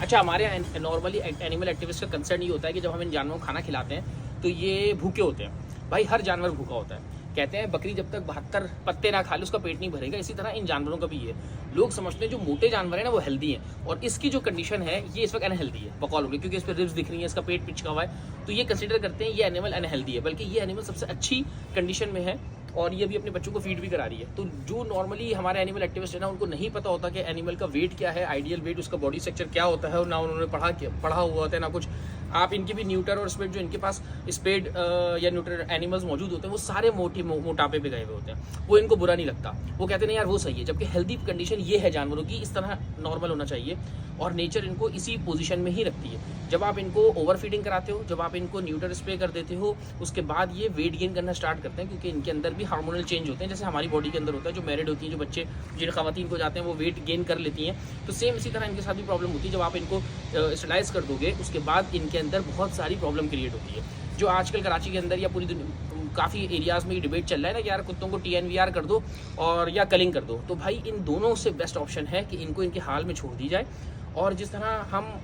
अच्छा, हमारे यहाँ नॉर्मली एनिमल एक्टिविस्ट का कंसर्न ये होता है कि जब हम इन जानवरों को खाना खिलाते हैं तो ये भूखे होते हैं। भाई हर जानवर भूखा होता है। कहते हैं बकरी जब तक 72 पत्ते ना खा ले उसका पेट नहीं भरेगा, इसी तरह इन जानवरों का भी है। लोग समझते हैं जो मोटे जानवर है ना वो हेल्दी है, और इसकी जो कंडीशन है ये इस वक्त अनहेल्दी है बकौल हो गई, क्योंकि इस पर रिब्स दिख रही है, इसका पेट पिचका हुआ है, तो ये कंसिडर करते हैं ये एनिमल अनहेल्दी है। बल्कि ये एनिमल सबसे अच्छी कंडीशन में है और ये भी अपने बच्चों को फीड भी करा रही है। तो जो नॉर्मली हमारे एनिमल एक्टिविस्ट है ना, उनको नहीं पता होता कि एनिमल का वेट क्या है, आइडियल वेट, उसका बॉडी स्ट्रक्चर क्या होता है, और ना उन्होंने पढ़ा हुआ होता है ना कुछ। आप इनके भी न्यूटर और स्पेड, जो इनके पास स्पेड या न्यूटर एनिमल्स मौजूद होते हैं, वो सारे मोटापे पे गए हुए होते हैं। वो इनको बुरा नहीं लगता, वो कहते नहीं यार वो सही है। जबकि हेल्दी कंडीशन ये है जानवरों की, इस तरह नॉर्मल होना चाहिए, और नेचर इनको इसी पोजीशन में ही रखती है। जब आप इनको ओवर फीडिंग कराते हो, जब आप इनको न्यूटर स्प्रे कर देते हो, उसके बाद ये वेट गेन करना स्टार्ट करते हैं, क्योंकि इनके अंदर भी हार्मोनल चेंज होते हैं, जैसे हमारी बॉडी के अंदर होता है। जो मैरिड होती हैं, जो बच्चे जिन खवातीन को जाते हैं वो वेट गेन कर लेती हैं, तो सेम इसी तरह इनके साथ भी प्रॉब्लम होती है। जब आप इनको स्टरलाइज कर दोगे उसके बाद इनके अंदर बहुत सारी प्रॉब्लम क्रिएट होती है। जो आजकल कराची के अंदर या पूरी काफ़ी एरियाज़ में ये डिबेट चल रहा है ना कि यार कुत्तों को TNVR कर दो और या कलिंग कर दो, तो भाई इन दोनों से बेस्ट ऑप्शन है कि इनको इनके हाल में छोड़ दी जाए। और जिस तरह हम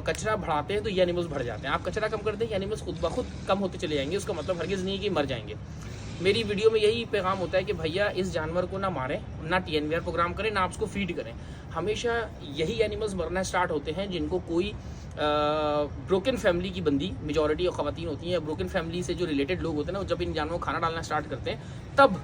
कचरा बढ़ाते हैं तो ये एनिमल्स बढ़ जाते हैं, आप कचरा कम कर दें, ये एनिमल्स खुद ब खुद कम होते चले जाएंगे। उसका मतलब हरगिज़ नहीं है कि मर जाएंगे। मेरी वीडियो में यही पैगाम होता है कि भैया इस जानवर को ना मारें, ना TNVR प्रोग्राम करें, ना आप उसको फीड करें। हमेशा यही एनिमल्स मरना स्टार्ट होते हैं जिनको कोई ब्रोकन फैमिली की बंदी, मेजॉरिटी ख़वातीन होती हैं, या ब्रोकन फैमिली से जो रिलेटेड लोग होते हैं ना, जब इन जानवरों को खाना डालना स्टार्ट करते हैं, तब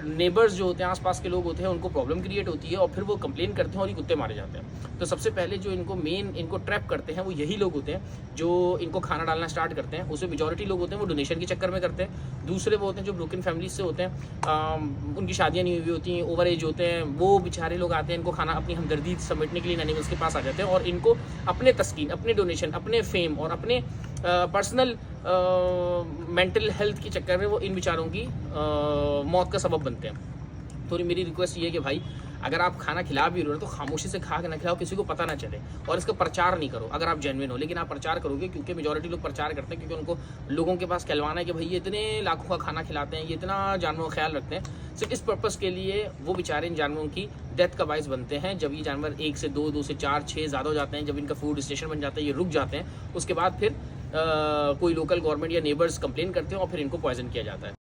नेबर्स जो होते हैं, आसपास के लोग होते हैं, उनको प्रॉब्लम क्रिएट होती है और फिर वो कंप्लेन करते हैं और ये कुत्ते मारे जाते हैं। तो सबसे पहले जो इनको ट्रैप करते हैं वो यही लोग होते हैं जो इनको खाना डालना स्टार्ट करते हैं। उसमें मेजॉरिटी लोग होते हैं वो डोनेशन के चक्कर में करते हैं। दूसरे वो होते हैं जो ब्रोकन फैमिलीज से होते हैं, उनकी शादियाँ नहीं हुई होती हैं, ओवर एज होते हैं, वो बेचारे लोग आते हैं इनको खाना, अपनी हमदर्दी समेटने के लिए एनिमल्स के पास आ जाते हैं, और इनको अपने तस्कीन, अपने डोनेशन, अपने फेम और अपने पर्सनल मेंटल हेल्थ के चक्कर में वो इन बेचारों की मौत का सबब बनते हैं। तो मेरी रिक्वेस्ट ये है कि भाई अगर आप खाना खिला भी रहे हो तो खामोशी से खा के ना खिलाओ, किसी को पता ना चले, और इसका प्रचार नहीं करो अगर आप जेन्युइन हो। लेकिन आप प्रचार करोगे, क्योंकि मेजॉरिटी लोग प्रचार करते हैं, क्योंकि उनको लोगों के पास कहलवाना है कि भाई ये इतने लाखों का खाना खिलाते हैं, ये इतना जानवरों का ख्याल रखते हैं। सिर्फ इस पर्पज़ के लिए वो बेचारे इन जानवरों की डेथ का बाइस बनते हैं। जब ये जानवर 1 से 2, 2 से 4, 6 ज़्यादा हो जाते हैं, जब इनका फूड स्टेशन बन जाता है, ये रुक जाते हैं, उसके बाद फिर कोई लोकल गवर्नमेंट या नेबर्स कंप्लेन करते हैं और फिर इनको पॉइजन किया जाता है।